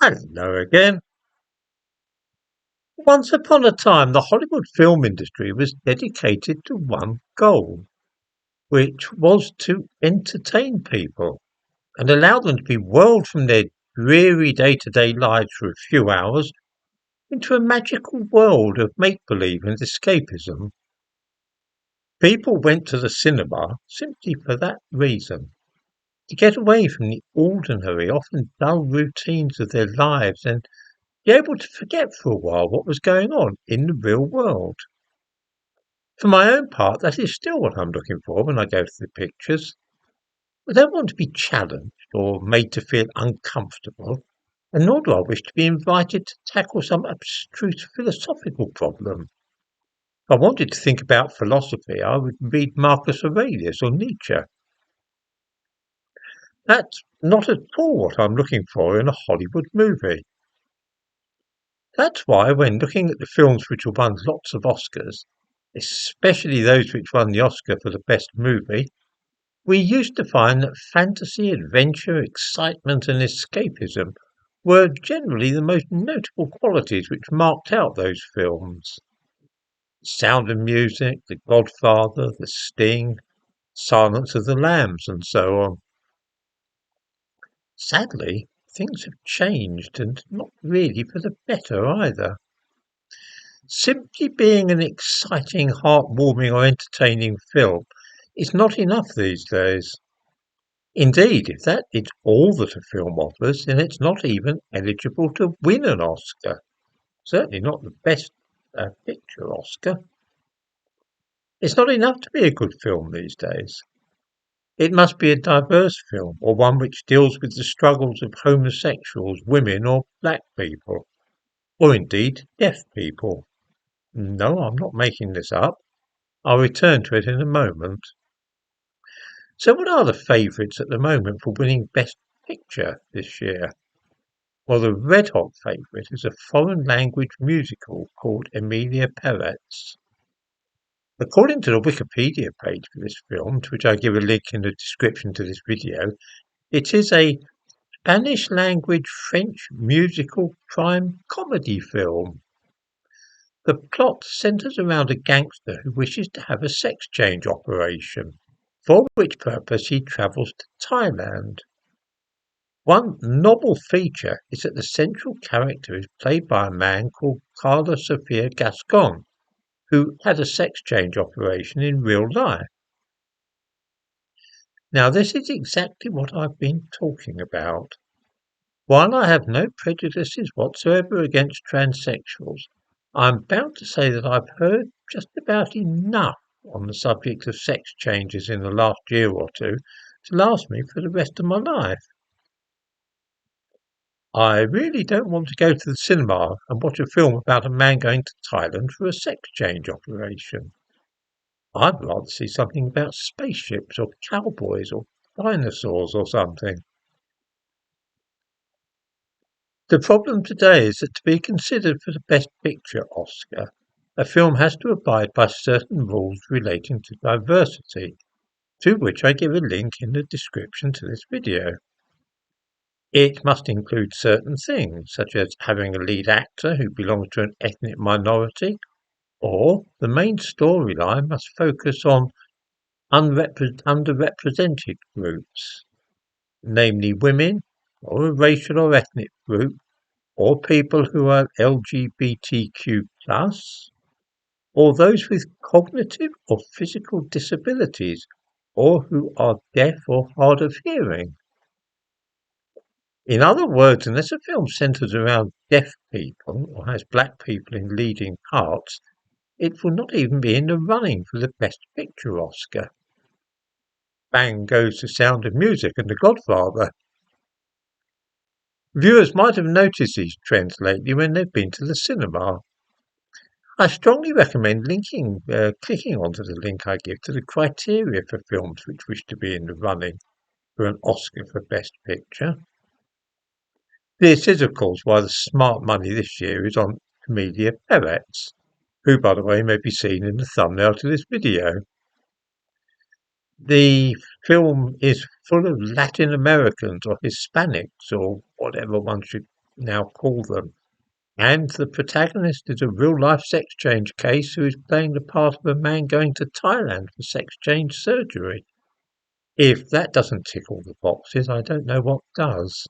Hello again. Once upon a time, the Hollywood film industry was dedicated to one goal, which was to entertain people and allow them to be whirled from their dreary day-to-day lives for a few hours into a magical world of make-believe and escapism. People went to the cinema simply for that reason, to get away from the ordinary, often dull routines of their lives and be able to forget for a while what was going on in the real world. For my own part, that is still what I'm looking for when I go to the pictures. I don't want to be challenged or made to feel uncomfortable, and nor do I wish to be invited to tackle some abstruse philosophical problem. If I wanted to think about philosophy, I would read Marcus Aurelius or Nietzsche. That's not at all what I'm looking for in a Hollywood movie. That's why, when looking at the films which have won lots of Oscars, especially those which won the Oscar for the best movie, we used to find that fantasy, adventure, excitement, and escapism were generally the most notable qualities which marked out those films. Sound of Music, The Godfather, The Sting, Silence of the Lambs, and so on. Sadly, things have changed, and not really for the better either. Simply being an exciting, heartwarming, or entertaining film is not enough these days. Indeed, if that is all that a film offers, then it's not even eligible to win an Oscar. Certainly not the Best Picture Oscar. It's not enough to be a good film these days. It must be a diverse film, or one which deals with the struggles of homosexuals, women, or black people, or indeed deaf people. No, I'm not making this up. I'll return to it in a moment. So what are the favourites at the moment for winning Best Picture this year? Well, the red-hot favourite is a foreign language musical called Emilia Peretz. According to the Wikipedia page for this film, to which I give a link in the description to this video, it is a Spanish language French musical crime comedy film. The plot centres around a gangster who wishes to have a sex change operation, for which purpose he travels to Thailand. One novel feature is that the central character is played by a man called Carlos Sofia Gascon, who had a sex change operation in real life. Now, this is exactly what I've been talking about. While I have no prejudices whatsoever against transsexuals, I'm bound to say that I've heard just about enough on the subject of sex changes in the last year or two to last me for the rest of my life. I really don't want to go to the cinema and watch a film about a man going to Thailand for a sex change operation. I'd rather see something about spaceships or cowboys or dinosaurs or something. The problem today is that to be considered for the Best Picture Oscar, a film has to abide by certain rules relating to diversity, to which I give a link in the description to this video. It must include certain things, such as having a lead actor who belongs to an ethnic minority, or the main storyline must focus on underrepresented groups, namely women, or a racial or ethnic group, or people who are LGBTQ+, or those with cognitive or physical disabilities, or who are deaf or hard of hearing. In other words, unless a film centres around deaf people or has black people in leading parts, it will not even be in the running for the Best Picture Oscar. Bang goes the Sound of Music and The Godfather. Viewers might have noticed these trends lately when they've been to the cinema. I strongly recommend clicking onto the link I give to the criteria for films which wish to be in the running for an Oscar for Best Picture. This is, of course, why the smart money this year is on Emilia Peretz, who, by the way, may be seen in the thumbnail to this video. The film is full of Latin Americans or Hispanics or whatever one should now call them. And the protagonist is a real-life sex change case who is playing the part of a man going to Thailand for sex change surgery. If that doesn't tick all the boxes, I don't know what does.